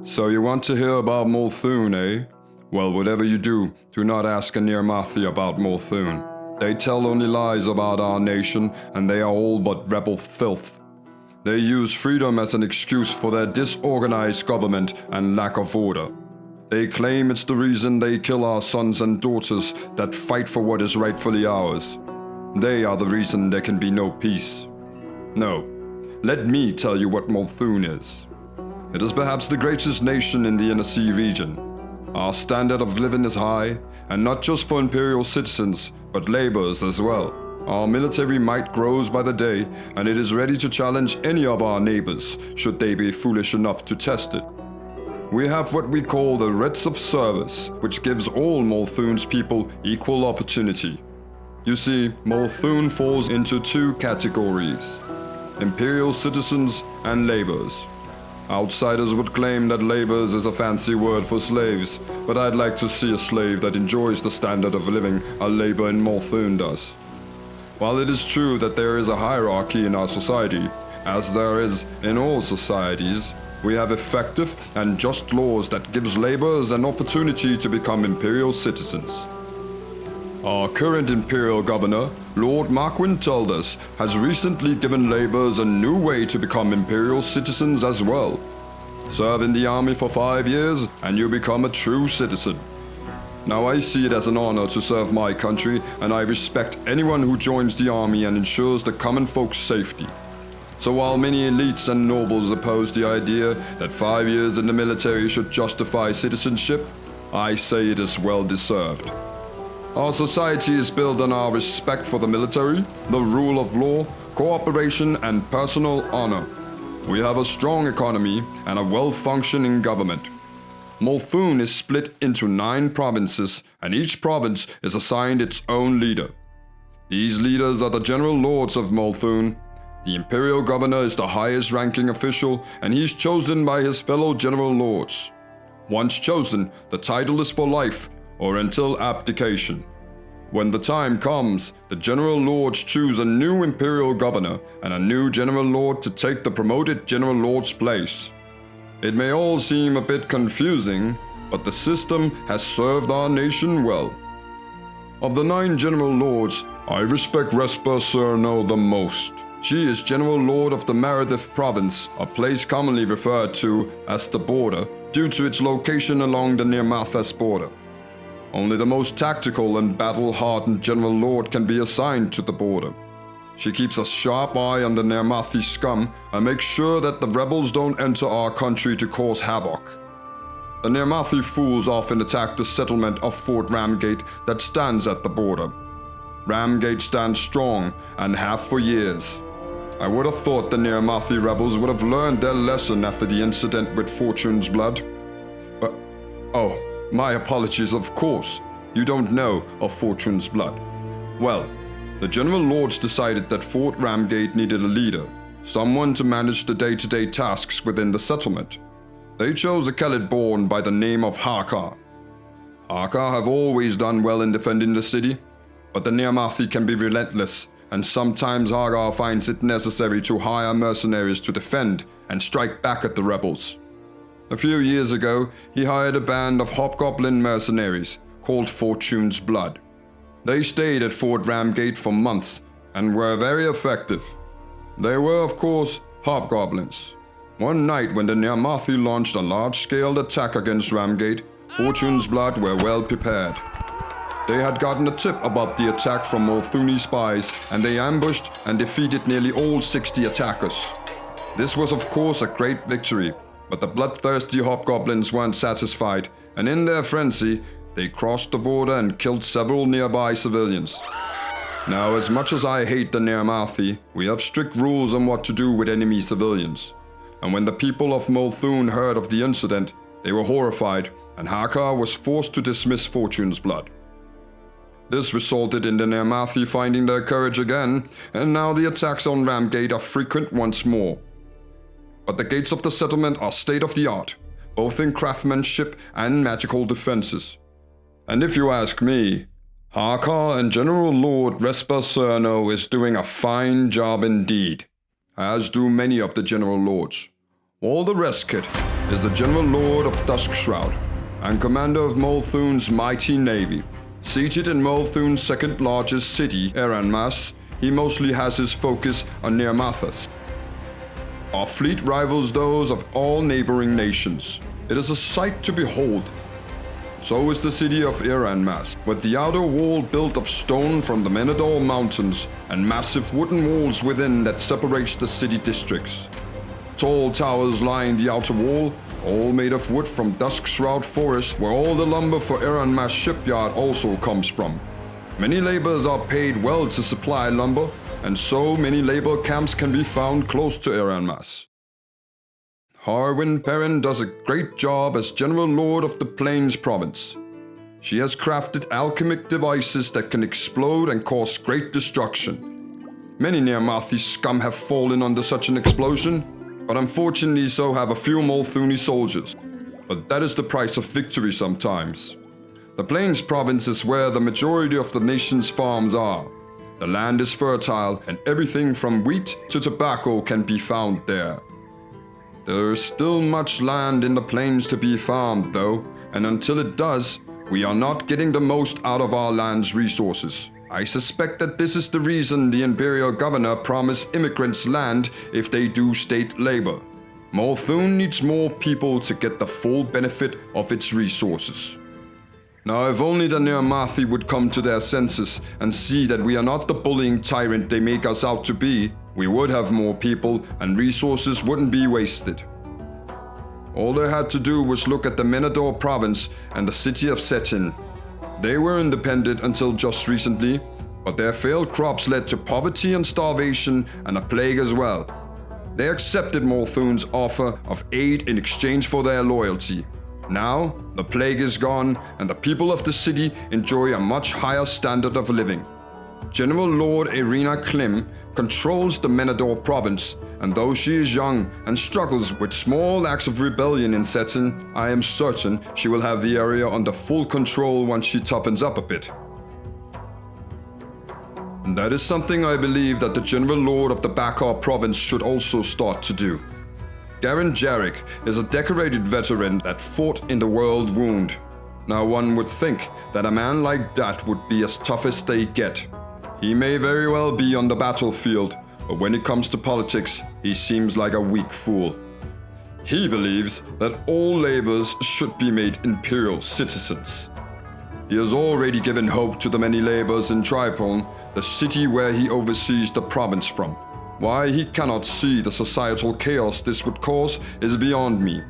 So you want to hear about Molthune, eh? Well, whatever you do, do not ask a Nirmathi about Molthune. They tell only lies about our nation, and they are all but rebel filth. They use freedom as an excuse for their disorganized government and lack of order. They claim it's the reason they kill our sons and daughters that fight for what is rightfully ours. They are the reason there can be no peace. No, let me tell you what Molthune is. It is perhaps the greatest nation in the Inner Sea region. Our standard of living is high, and not just for imperial citizens, but laborers as well. Our military might grows by the day, and it is ready to challenge any of our neighbors, should they be foolish enough to test it. We have what we call the writs of service, which gives all Molthune's people equal opportunity. You see, Molthune falls into two categories: imperial citizens and laborers. Outsiders would claim that laborers is a fancy word for slaves, but I'd like to see a slave that enjoys the standard of living a laborer in Molthune does. While it is true that there is a hierarchy in our society, as there is in all societies, we have effective and just laws that gives laborers an opportunity to become imperial citizens. Our current imperial governor, Lord Marquin Teldas, has recently given laborers a new way to become imperial citizens as well. Serve in the army for 5 years and you become a true citizen. Now I see it as an honor to serve my country, and I respect anyone who joins the army and ensures the common folk's safety. So while many elites and nobles oppose the idea that 5 years in the military should justify citizenship, I say it is well deserved. Our society is built on our respect for the military, the rule of law, cooperation, and personal honor. We have a strong economy and a well-functioning government. Molthune is split into 9 provinces, and each province is assigned its own leader. These leaders are the general lords of Molthune. The imperial governor is the highest ranking official, and he is chosen by his fellow general lords. Once chosen, the title is for life, or until abdication. When the time comes, the general lords choose a new imperial governor and a new general lord to take the promoted general lord's place. It may all seem a bit confusing, but the system has served our nation well. Of the 9 general lords, I respect Resper Cerno the most. She is general lord of the Meredith province, a place commonly referred to as the border, due to its location along the Nirmathas border. Only the most tactical and battle-hardened general lord can be assigned to the border. She keeps a sharp eye on the Nirmathi scum and makes sure that the rebels don't enter our country to cause havoc. The Nirmathi fools often attack the settlement of Fort Ramgate that stands at the border. Ramgate stands strong and have for years. I would have thought the Nirmathi rebels would have learned their lesson after the incident with Fortune's blood. But, oh, my apologies, of course. You don't know of Fortune's blood. Well, the general lords decided that Fort Ramgate needed a leader, someone to manage the day-to-day tasks within the settlement. They chose a Kellet born by the name of Lorcar. Lorcar have always done well in defending the city, but the Nirmathi can be relentless, and sometimes Lorcar finds it necessary to hire mercenaries to defend and strike back at the rebels. A few years ago, he hired a band of hobgoblin mercenaries called Fortune's Blood. They stayed at Fort Ramgate for months and were very effective. They were, of course, hobgoblins. One night when the Nirmathi launched a large-scale attack against Ramgate, Fortune's Blood were well prepared. They had gotten a tip about the attack from Molthune spies, and they ambushed and defeated nearly all 60 attackers. This was, of course, a great victory. But the bloodthirsty hobgoblins weren't satisfied, and in their frenzy, they crossed the border and killed several nearby civilians. Now, as much as I hate the Nirmathi, we have strict rules on what to do with enemy civilians. And when the people of Molthune heard of the incident, they were horrified, and Lorcar was forced to dismiss Fortune's Blood. This resulted in the Nirmathi finding their courage again, and now the attacks on Ramgate are frequent once more. But the gates of the settlement are state-of-the-art, both in craftsmanship and magical defenses. And if you ask me, Lorcar and General Lord Resper Cerno is doing a fine job indeed, as do many of the General Lords. All the rest, kid. is the General Lord of Duskshroud and commander of Molthune's mighty navy. Seated in Molthune's second largest city, Eranmas, he mostly has his focus on Nirmathas. Our fleet rivals those of all neighboring nations. It is a sight to behold. So is the city of Eranmas, with the outer wall built of stone from the Menador Mountains and massive wooden walls within that separates the city districts. Tall towers line the outer wall, all made of wood from Duskshroud Forest, where all the lumber for Eranmas shipyard also comes from. Many laborers are paid well to supply lumber, and so many labor camps can be found close to Eranmas. Harwin Perrin does a great job as General Lord of the Plains Province. She has crafted alchemic devices that can explode and cause great destruction. Many Nirmathi scum have fallen under such an explosion, but unfortunately so have a few Molthune soldiers. But that is the price of victory sometimes. The Plains Province is where the majority of the nation's farms are. The land is fertile and everything from wheat to tobacco can be found there. There is still much land in the plains to be farmed though, and until it does, we are not getting the most out of our land's resources. I suspect that this is the reason the Imperial Governor promised immigrants land if they do state labor. Molthune needs more people to get the full benefit of its resources. Now, if only the Nirmathi would come to their senses and see that we are not the bullying tyrant they make us out to be, we would have more people and resources wouldn't be wasted. All they had to do was look at the Menador province and the city of Setting. They were independent until just recently, but their failed crops led to poverty and starvation and a plague as well. They accepted Molthune's offer of aid in exchange for their loyalty. Now, the plague is gone and the people of the city enjoy a much higher standard of living. General Lord Irina Klim controls the Menador province, and though she is young and struggles with small acts of rebellion in Setting, I am certain she will have the area under full control once she toughens up a bit. And that is something I believe that the General Lord of the Bakar province should also start to do. Garen Jarek is a decorated veteran that fought in the World Wound. Now one would think that a man like that would be as tough as they get. He may very well be on the battlefield, but when it comes to politics, he seems like a weak fool. He believes that all laborers should be made imperial citizens. He has already given hope to the many laborers in Tripone, the city where he oversees the province from. Why he cannot see the societal chaos this would cause is beyond me.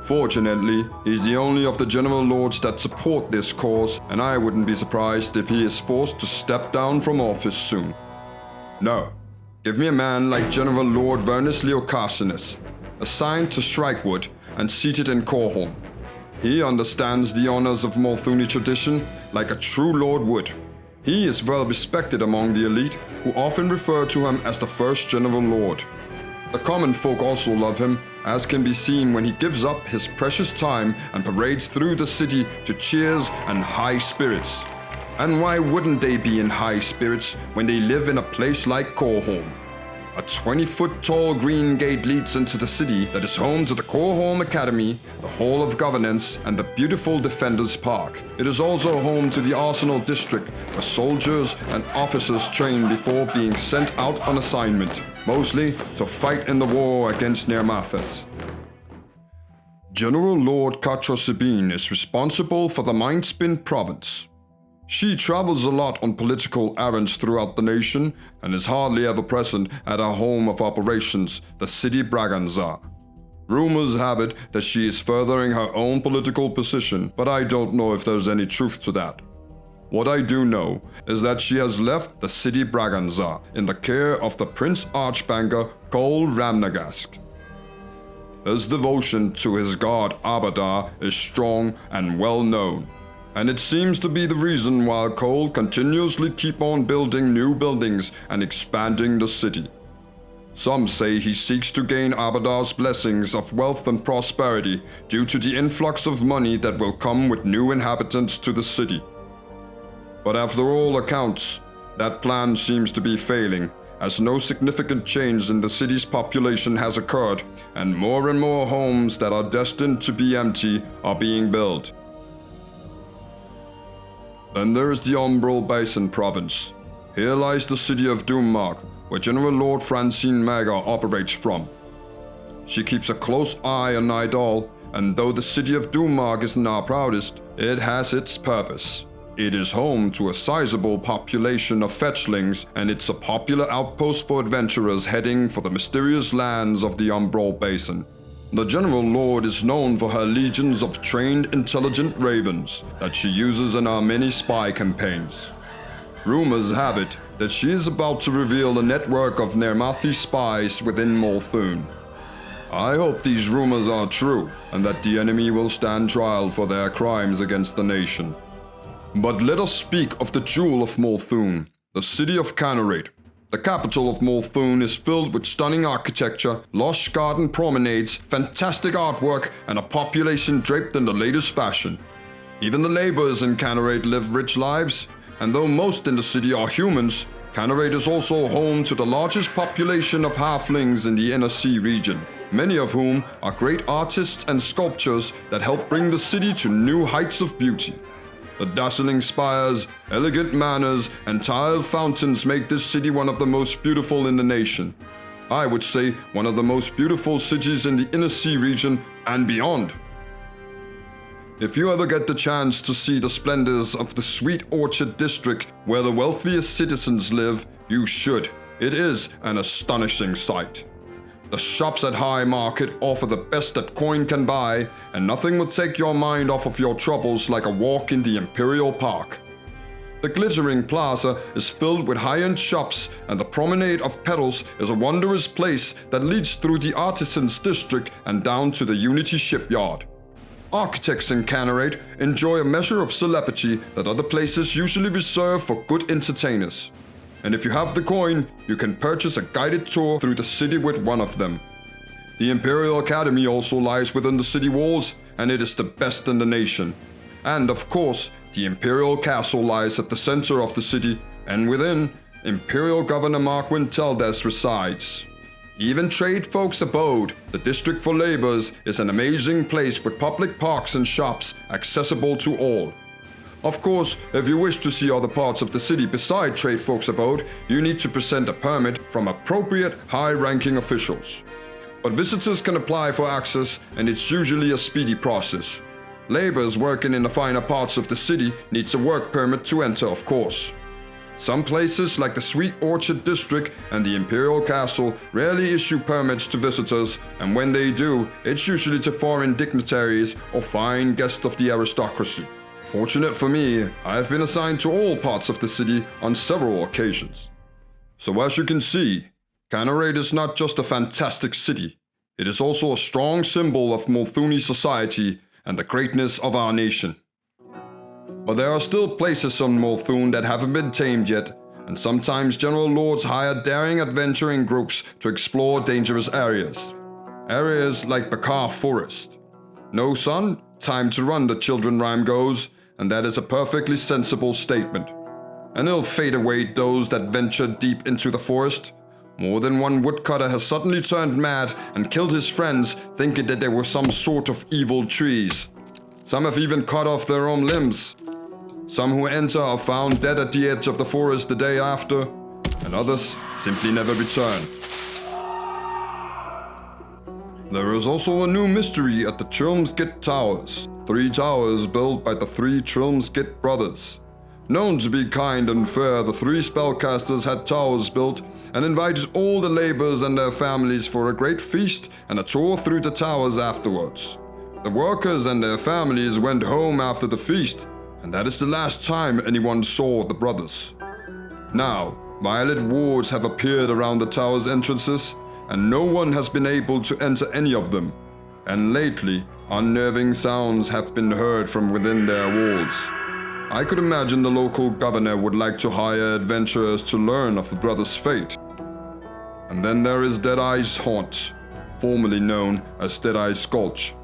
Fortunately, he's the only of the General Lords that support this cause, and I wouldn't be surprised if he is forced to step down from office soon. No, give me a man like General Lord Vernus Leocarcinus, assigned to Strikewood and seated in Corholm. He understands the honors of Molthune tradition like a true lord would. He is well respected among the elite, who often refer to him as the first General Lord. The common folk also love him, as can be seen when he gives up his precious time and parades through the city to cheers and high spirits. And why wouldn't they be in high spirits when they live in a place like Corholm? A 20-foot-tall green gate leads into the city that is home to the Corholm Academy, the Hall of Governance, and the beautiful Defenders Park. It is also home to the Arsenal District, where soldiers and officers train before being sent out on assignment, mostly to fight in the war against Nirmathas. General Lord Katra Sabine is responsible for the Mindspin province. She travels a lot on political errands throughout the nation and is hardly ever present at her home of operations, the city Braganza. Rumors have it that she is furthering her own political position, but I don't know if there's any truth to that. What I do know is that she has left the city Braganza in the care of the Prince Archbanker Cole Ramnagask. His devotion to his god Abadar is strong and well known, and it seems to be the reason why Cole continuously keep on building new buildings and expanding the city. Some say he seeks to gain Abadar's blessings of wealth and prosperity due to the influx of money that will come with new inhabitants to the city. But after all accounts, that plan seems to be failing, as no significant change in the city's population has occurred, and more homes that are destined to be empty are being built. Then there is the Umbral Basin province. Here lies the city of Doommark, where General Lord Francine Maga operates from. She keeps a close eye on Nidal, and though the city of Doommark isn't our proudest, it has its purpose. It is home to a sizable population of fetchlings, and it's a popular outpost for adventurers heading for the mysterious lands of the Umbral Basin. The General Lord is known for her legions of trained, intelligent ravens that she uses in her many spy campaigns. Rumors have it that she is about to reveal a network of Nermathi spies within Molthune. I hope these rumors are true, and that the enemy will stand trial for their crimes against the nation. But let us speak of the jewel of Molthune, the city of Canorate. The capital of Molthune is filled with stunning architecture, lush garden promenades, fantastic artwork, and a population draped in the latest fashion. Even the laborers in Canorate live rich lives, and though most in the city are humans, Canorate is also home to the largest population of halflings in the Inner Sea region, many of whom are great artists and sculptors that help bring the city to new heights of beauty. The dazzling spires, elegant manors, and tiled fountains make this city one of the most beautiful in the nation. I would say one of the most beautiful cities in the Inner Sea region and beyond. If you ever get the chance to see the splendors of the Sweet Orchard district where the wealthiest citizens live, you should. It is an astonishing sight. The shops at High Market offer the best that coin can buy, and nothing will take your mind off of your troubles like a walk in the Imperial Park. The glittering plaza is filled with high-end shops, and the Promenade of Petals is a wondrous place that leads through the Artisans District and down to the Unity Shipyard. Architects in Canorate enjoy a measure of celebrity that other places usually reserve for good entertainers. And if you have the coin, you can purchase a guided tour through the city with one of them. The Imperial Academy also lies within the city walls, and it is the best in the nation. And of course, the Imperial Castle lies at the center of the city, and within, Imperial Governor Marquin Teldes resides. Even Trade Folks' Abode, the district for laborers, is an amazing place with public parks and shops accessible to all. Of course, if you wish to see other parts of the city beside Trade Folks' Abode, you need to present a permit from appropriate high-ranking officials. But visitors can apply for access, and it's usually a speedy process. Laborers working in the finer parts of the city needs a work permit to enter, of course. Some places like the Sweet Orchard District and the Imperial Castle rarely issue permits to visitors, and when they do, it's usually to foreign dignitaries or fine guests of the aristocracy. Fortunate for me, I have been assigned to all parts of the city on several occasions. So as you can see, Canorate is not just a fantastic city, it is also a strong symbol of Molthune society and the greatness of our nation. But there are still places on Molthune that haven't been tamed yet, and sometimes General Lords hire daring adventuring groups to explore dangerous areas. Areas like Bakar Forest. No son? Time to run, the children rhyme goes, and that is a perfectly sensible statement. And ill fate await those that venture deep into the forest. More than one woodcutter has suddenly turned mad and killed his friends, thinking that they were some sort of evil trees. Some have even cut off their own limbs. Some who enter are found dead at the edge of the forest the day after, and others simply never return. There is also a new mystery at the Trilmsgit Towers. 3 towers built by the 3 Trilmsgit brothers. Known to be kind and fair, the 3 spellcasters had towers built and invited all the laborers and their families for a great feast and a tour through the towers afterwards. The workers and their families went home after the feast, and that is the last time anyone saw the brothers. Now, violet wards have appeared around the tower's entrances, and no one has been able to enter any of them. And lately, unnerving sounds have been heard from within their walls. I could imagine the local governor would like to hire adventurers to learn of the brothers' fate. And then there is Deadeye's Haunt, formerly known as Deadeye's Gulch.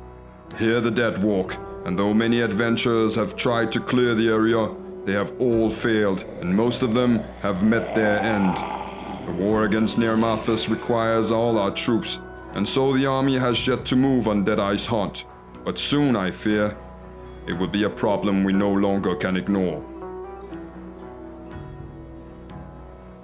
Here the dead walk, and though many adventurers have tried to clear the area, they have all failed, and most of them have met their end. The war against Nirmathas requires all our troops, and so the army has yet to move on Deadeye's hunt. But soon, I fear, it will be a problem we no longer can ignore.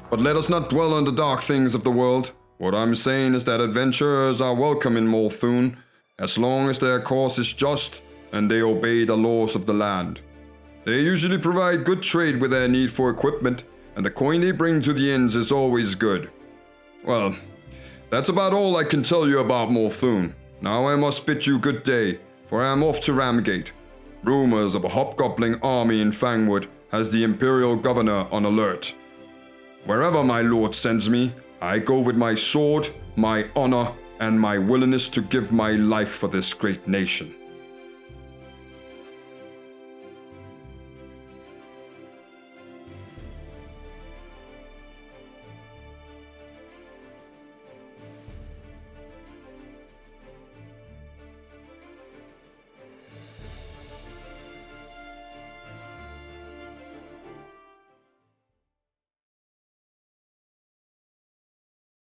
But let us not dwell on the dark things of the world. What I'm saying is that adventurers are welcome in Molthune, as long as their cause is just and they obey the laws of the land. They usually provide good trade with their need for equipment, and the coin they bring to the inns is always good. Well, that's about all I can tell you about Molthune. Now I must bid you good day, for I am off to Ramgate. Rumors of a hobgoblin army in Fangwood has the Imperial Governor on alert. Wherever my lord sends me, I go with my sword, my honor, and my willingness to give my life for this great nation.